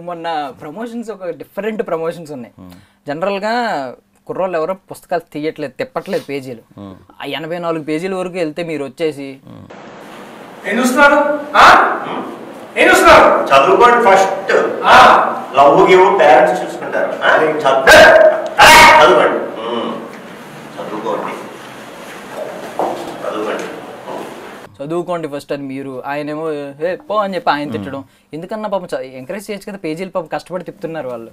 మొన్న ప్రమోషన్స్ ఒక different promotions ఉన్నాయి. జనరల్గా కుర్రోళ్ళు ఎవరో పుస్తకాలు తీయట్లేదు, తిప్పట్లేదు పేజీలు. ఆ 84 పేజీల వరకు వెళ్తే మీరు వచ్చేసి చదువుకోండి ఫస్ట్, లవ్ గివ్ పేరెంట్స్ చూసుకుంటారు. చదువుకోండి చదువుకోండి చదువుకోండి చదువుకోండి ఫస్ట్ అని మీరు, ఆయనేమో ఏ పో అని చెప్పి ఆయన తిట్టడం. ఎందుకన్నా పాపం ఎంకరేజ్ చేయొచ్చు కదా, పేజీలు పాపం కష్టపడి తిప్పుతున్నారు వాళ్ళు.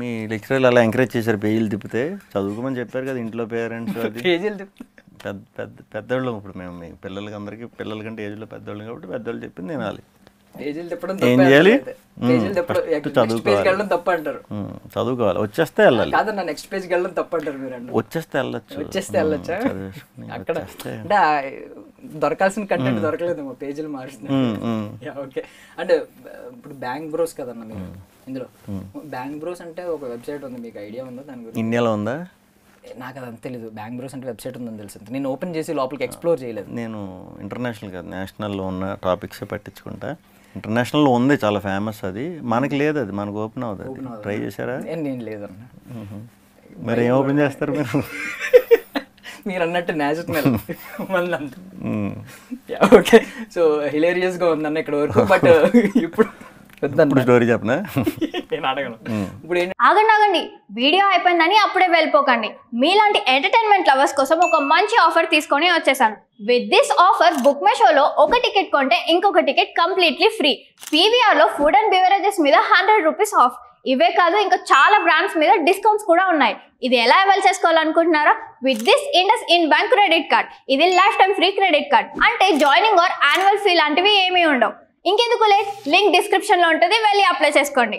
మీ లెక్చరర్లు అలా ఎంకరేజ్ చేశారు పేజీలు తిప్పితే? చదువుకోమని చెప్పారు కదా ఇంట్లో పేరెంట్స్. అది పేజీలు తిప్పు పెద్దవాళ్ళం ఇప్పుడు మేము, మీ పిల్లలకి అందరికీ పిల్లల కంటే ఏజ్లో పెద్దవాళ్ళం కాబట్టి పెద్దవాళ్ళు చెప్పింది వినాలి. పేజీలు తిప్పడం ఏం చేయాలి? చదువుకోవడం తప్ప అంటారు. చదువుకోవాలి, వచ్చేస్తే వెళ్ళాలి. కాదన్నా నెక్స్ట్ పేజ్కి వెళ్ళడం తప్ప అంటారు మీరు. వచ్చేస్తే వెళ్ళొచ్చు. వచ్చేస్తే వెళ్ళొచ్చా? అక్కడ అంటే దొరకాల్సిన కంటెంట్ దొరకలేదు, పేజీలు మారుస్తున్నారు. ఓకే, అంటే ఇప్పుడు బ్యాంక్ బ్రోస్ కదన్నా మీరు ఇందులో. బ్యాంక్ బ్రోస్ అంటే ఒక వెబ్సైట్ ఉంది, మీకు ఐడియా ఉందా దాని గురించి? ఇండియాలో ఉందా? నాకు అది అంత తెలీదు. బ్యాంక్ బ్రోస్ అంటే వెబ్సైట్ ఉందని తెలుసు, నేను ఓపెన్ చేసి లోపలికి ఎక్స్ప్లోర్ చేయలేదు. నేను ఇంటర్నేషనల్ కాదు, నేషనల్లో ఉన్న టాపిక్సే పట్టించుకుంటా. ఇంటర్నేషనల్లో ఉంది, చాలా ఫేమస్. అది మనకి లేదు, అది మనకు ఓపెన్ అవుతుంది. ట్రై చేశారా? నేను లేదన్నా. మరి ఏం ఓపెన్ చేస్తారు మీరు? మీరు అన్నట్టు నేషనల్ ఓకే. సో హిలేరియస్గా ఉందన్న ఇక్కడ వరకు. బట్ ఇప్పుడు స్టోరీ చెప్పనా? ఆగండి, వీడియో అయిపోయిందని అప్పుడే వెళ్ళిపోకండి. మీలాంటి ఎంటర్టైన్మెంట్ లవర్స్ కోసం ఒక మంచి ఆఫర్ తీసుకొని వచ్చేసాను. With this offer book my షోలో ఒక టికెట్ కొంటే ఇంకొక టికెట్ కంప్లీట్లీ ఫ్రీ. పీవీఆర్లో ఫుడ్ అండ్ బెవరేజెస్ మీద 100 రూపీస్ ఆఫ్. ఇవే కాదు, ఇంకా చాలా బ్రాండ్స్ మీద డిస్కౌంట్స్ కూడా ఉన్నాయి. ఇది ఎలా అవైల్ చేసుకోవాలనుకుంటున్నారా? With this IndusInd bank credit card. ఇది lifetime free credit card. అంటే జాయినింగ్ ఆర్ యాన్యువల్ ఫీ లాంటివి ఏమీ ఉండవు. ఇంకెందుకు లేట్, లింక్ డిస్క్రిప్షన్లో ఉంటుంది, వెళ్ళి అప్లై చేసుకోండి.